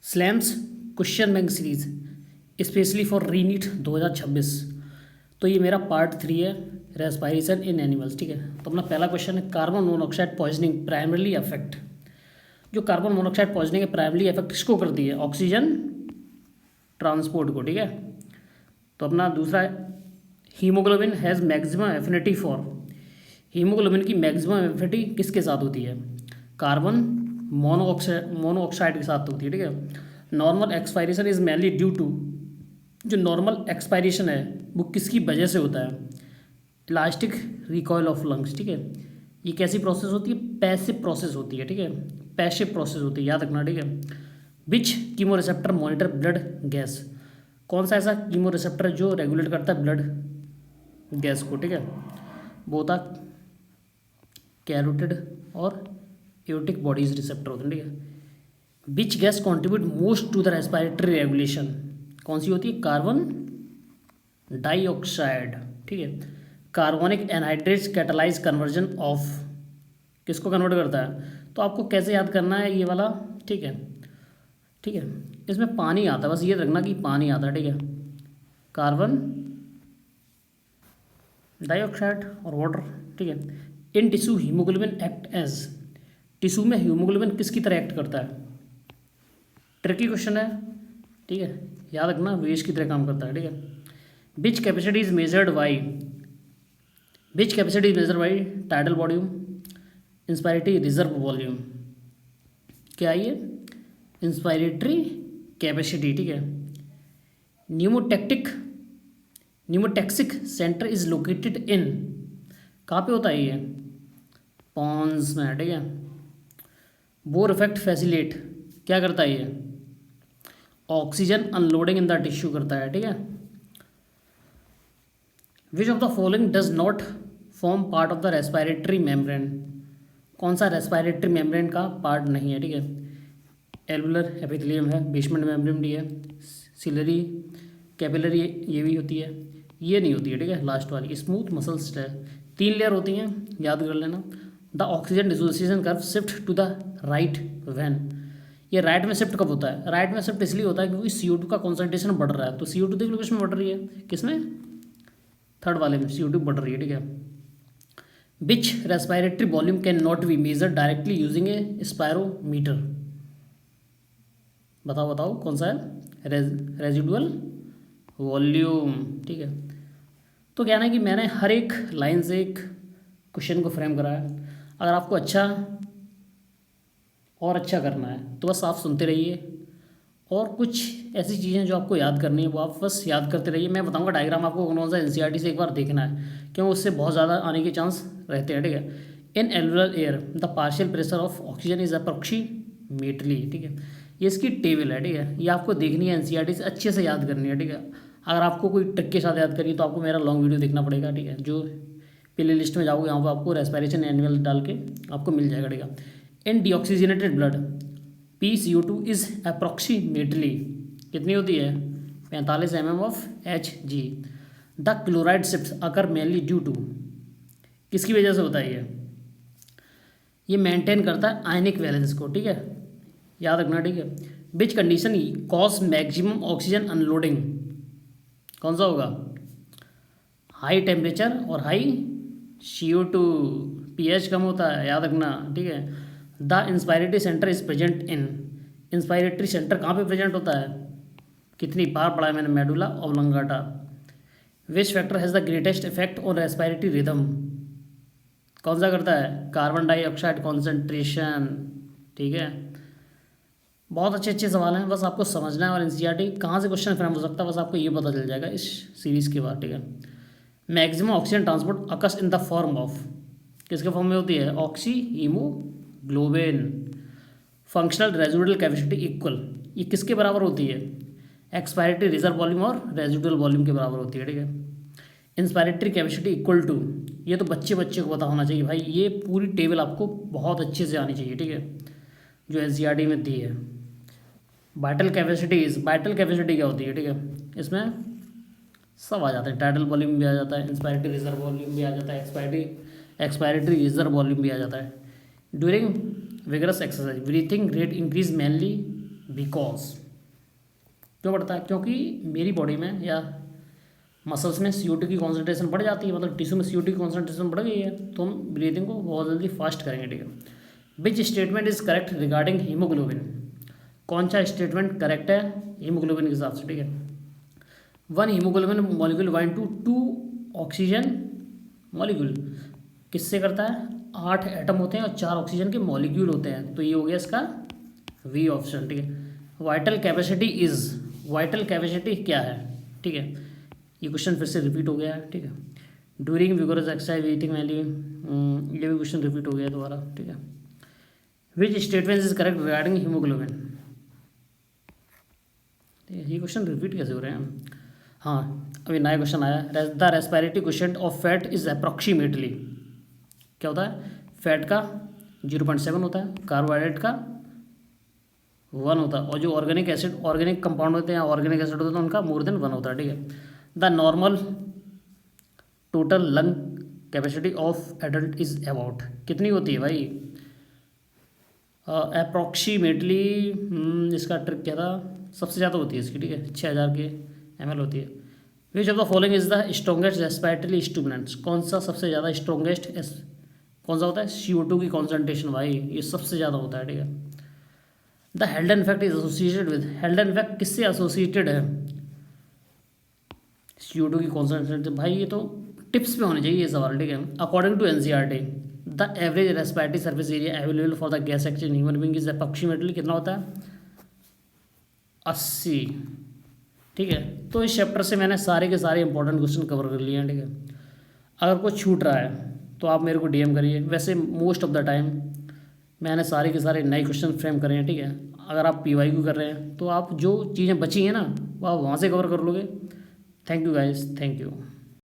Slams question bank series specially for रीनीट 2026। तो ये मेरा पार्ट 3 है, रेस्पायरेशन इन एनिमल्स। ठीक है, तो अपना पहला क्वेश्चन है carbon monoxide poisoning primarily affect. जो कार्बन मोनोऑक्साइड पॉइजनिंग है प्राइमरली अफेक्ट किसको करती है? ऑक्सीजन ट्रांसपोर्ट को। ठीक है, तो अपना दूसरा है haemoglobin has maximum affinity for. Haemoglobin की मैक्सिमम एफिनिटी किसके साथ होती है? कार्बन मोनोऑक्साइड के साथ होती है। ठीक है, normal expiration is mainly due to, जो नॉर्मल एक्सपायरेशन है वो किसकी वजह से होता है? Elastic recoil of lungs. ठीक है, ये कैसी प्रोसेस होती है? पैसिव प्रोसेस होती है। ठीक है, पैसिव प्रोसेस होती है, याद रखना। ठीक है, which chemo receptor monitor blood gas. कौन सा ऐसा कीमो रिसेप्टर है जो रेगुलेट करता है ब्लड गैस को? ठीक है, वो था कैरोटिड और एओटिक बॉडीज रिसेप्टर होते हैं। ठीक है, which gas contribute most to the respiratory regulation. कौन सी होती है? Carbon dioxide. ठीक है, carbonic anhydrates catalyse conversion of, किसको कन्वर्ट करता है? तो आपको कैसे याद करना है ये वाला? ठीक है, ठीक है, इसमें पानी आता है, बस ये रखना कि पानी आता है। ठीक है, कार्बन डाइऑक्साइड और वाटर। ठीक है, in tissue haemoglobin act as, tissue में हीमोग्लोबिन किसकी तरह एक्ट करता है? ट्रिकी क्वेश्चन है। ठीक है, याद रखना वेज की तरह काम करता है। ठीक है, which capacity is measured by, which capacity is measured by tidal volume inspiratory reserve volume. क्या ये? Inspiratory capacity. ठीक है, pneumotactic pneumotaxic centre is located in, कहाँ पे होता है ये? पॉन्स में। ठीक है, बोर इफेक्ट फैसिलेट, क्या करता है ये? Oxygen unloading in the tissue करता है। ठीक है, which of the following does not form part of the respiratory membrane. कौन सा रेस्पिरेटरी मेम्ब्रेन का पार्ट नहीं है? ठीक है, एल्वुलर एपिथेलियम है, बेसमेंट मेम्ब्रेन भी है, सिलरी कैपिलरी ये भी होती है, ये नहीं होती है। ठीक है, लास्ट वाली स्मूथ मसल्स है, 3 लेयर होती हैं, याद कर लेना। The oxygen dissociation curve shift to the right when, ये राइट में शिफ्ट कब होता है? राइट में शिफ्ट इसलिए होता है क्योंकि CO2 का कॉन्सेंट्रेशन बढ़ रहा है। तो CO2 देख लो किसमें बढ़ रही है? किसमें? थर्ड वाले में CO2 बढ़ रही है। ठीक है, which respiratory volume can not be measure directly using a spirometer. बताओ बताओ कौन सा है? Residual volume. ठीक है, तो क्या है कि मैंने हर एक लाइन से एक क्वेश्चन को फ्रेम करा है। अगर आपको अच्छा और अच्छा करना है तो बस आप सुनते रहिए, और कुछ ऐसी चीज़ें जो आपको याद करनी है वो आप बस याद करते रहिए। मैं बताऊंगा डायग्राम आपको कौन सा NCERT से एक बार देखना है, क्यों उससे बहुत ज़्यादा आने के चांस रहते हैं। ठीक है, in alveolar air the partial pressure of oxygen is approximately. ठीक है, ये इसकी टेबल है। ठीक है, ये आपको देखनी है, NCERT से अच्छे से याद करनी है। ठीक है, अगर आपको कोई ट्रिक के साथ याद करनी है तो आपको मेरा लॉन्ग वीडियो देखना पड़ेगा। ठीक है, जो प्ले लिस्ट में जाओगे यहाँ पर आपको रेस्पिरेशन एनिमल डाल के आपको मिल जाएगा। ठीक है, in deoxygenated blood PCO2 is approximately कितनी होती है? 45 mm of Hg। The chloride shift occur mainly due to, किसकी वजह से होता है ये मेंटेन करता है आयनिक बैलेंस को। ठीक है, याद रखना। ठीक है, which condition cause maximum oxygen unloading, कौन सा होगा? हाई टेम्परेचर और हाई CO2, pH कम होता है, याद रखना। ठीक है, the inspiratory centre is present in, inspiratory centre कहाँ पे प्रेजेंट होता है? कितनी बार पढ़ा है मैंने? Medulla oblongata. Which factor has the greatest effect on respiratory rhythm, कौन सा करता है? Carbon dioxide concentration. ठीक है, बहुत अच्छे अच्छे सवाल हैं, बस आपको समझना है। और NCERT कहाँ से क्वेश्चन फ्रेम हो सकता है बस आपको ये पता चल जाएगा इस सीरीज़ के बाद। ठीक है, maximum oxygen transport occurs in the form of, किसके फॉर्म में होती है? Oxy haemoglobin. Functional residual capacity equal, ये किसके बराबर होती है? एक्सपायरेटरी रिजर्व वॉल्यूम और रेजिडुअल वॉल्यूम के बराबर होती है। ठीक है, इंस्पायरेटरी कैपेसिटी इक्वल टू, ये तो बच्चे बच्चे को पता होना चाहिए भाई, ये पूरी टेबल आपको बहुत अच्छे से आनी चाहिए। ठीक है, जो NCERT में दी है। वाइटल कैपेसिटीज, वाइटल कैपेसिटी क्या होती है? ठीक है, इसमें सब आ जाता है, टाइडल वॉल्यूम भी आ जाता है, इंस्पायरेटरी रिजर्व वॉल्यूम भी आ जाता है, एक्सपायरेटरी रिजर्व वॉल्यूम भी आ जाता है। During vigorous exercise breathing rate increase mainly because क्यों बढ़ता है? क्योंकि मेरी बॉडी में या मसल्स में CO2 की कॉन्सेंट्रेशन बढ़ जाती है, मतलब टिश्यू में CO2 की कॉन्सेंट्रेशन बढ़ गई है, तो हम ब्रीथिंग को बहुत जल्दी फास्ट करेंगे, ठीक है। Which statement is correct regarding haemoglobin? कौन सा स्टेटमेंट करेक्ट है हीमोग्लोबिन के हिसाब से, ठीक है। 1 haemoglobin molecule bind to 2 oxygen molecule किससे करता है? 8 एटम होते हैं और 4 ऑक्सीजन के मॉलिक्यूल होते हैं, तो ये हो गया इसका वी ऑप्शन, ठीक है। वाइटल कैपेसिटी क्या है, ठीक है। ये क्वेश्चन फिर से रिपीट हो गया है, ठीक है। During vigorous exercise breathing value, ये भी क्वेश्चन रिपीट हो गया दोबारा, ठीक है। Which statement is correct regarding haemoglobin? ये क्वेश्चन रिपीट कैसे हो रहे हैं? हाँ, अभी नया क्वेश्चन आया। The respiratory question of fat is approximately, क्या होता है? फैट का 0.7 होता है, कार्बोहाइड्रेट का 1 होता है, और जो ऑर्गेनिक कंपाउंड होते हैं, ऑर्गेनिक एसिड होते हैं, उनका मोर देन 1 होता है, ठीक है। The normal total lung capacity of adult is about, कितनी होती है भाई? अप्रॉक्सीमेटली, इसका ट्रिक क्या था? सबसे ज़्यादा होती है इसकी, ठीक है, 6000 के ml होती है। Which of the following is the strongest respiratory stimulants? कौन सा सबसे ज़्यादा स्ट्रॉन्गेस्ट कौन सा होता है? CO2 की कॉन्सेंट्रेशन भाई, ये सबसे ज़्यादा होता है, ठीक है। The हेल्डन effect is associated with, हेल्डन effect किससे एसोसिएटेड है? CO2 की कॉन्सेंट्रेशन, भाई ये तो टिप्स में होने चाहिए ये सवाल, ठीक है। According to NCERT the average respiratory surface area available for the gas exchange human being is approximately कितना होता है? 80, ठीक है। तो इस चैप्टर से मैंने सारे के सारे इंपॉर्टेंट क्वेश्चन कवर कर लिए हैं, ठीक है। अगर कुछ छूट रहा है तो आप मेरे को DM करिए। वैसे मोस्ट ऑफ द टाइम मैंने सारे के सारे नए क्वेश्चन फ्रेम करे हैं, ठीक है। अगर आप PYQ कर रहे हैं तो आप जो चीज़ें बची हैं ना, वो आप वहाँ से कवर कर लोगे। Thank you guys, thank you.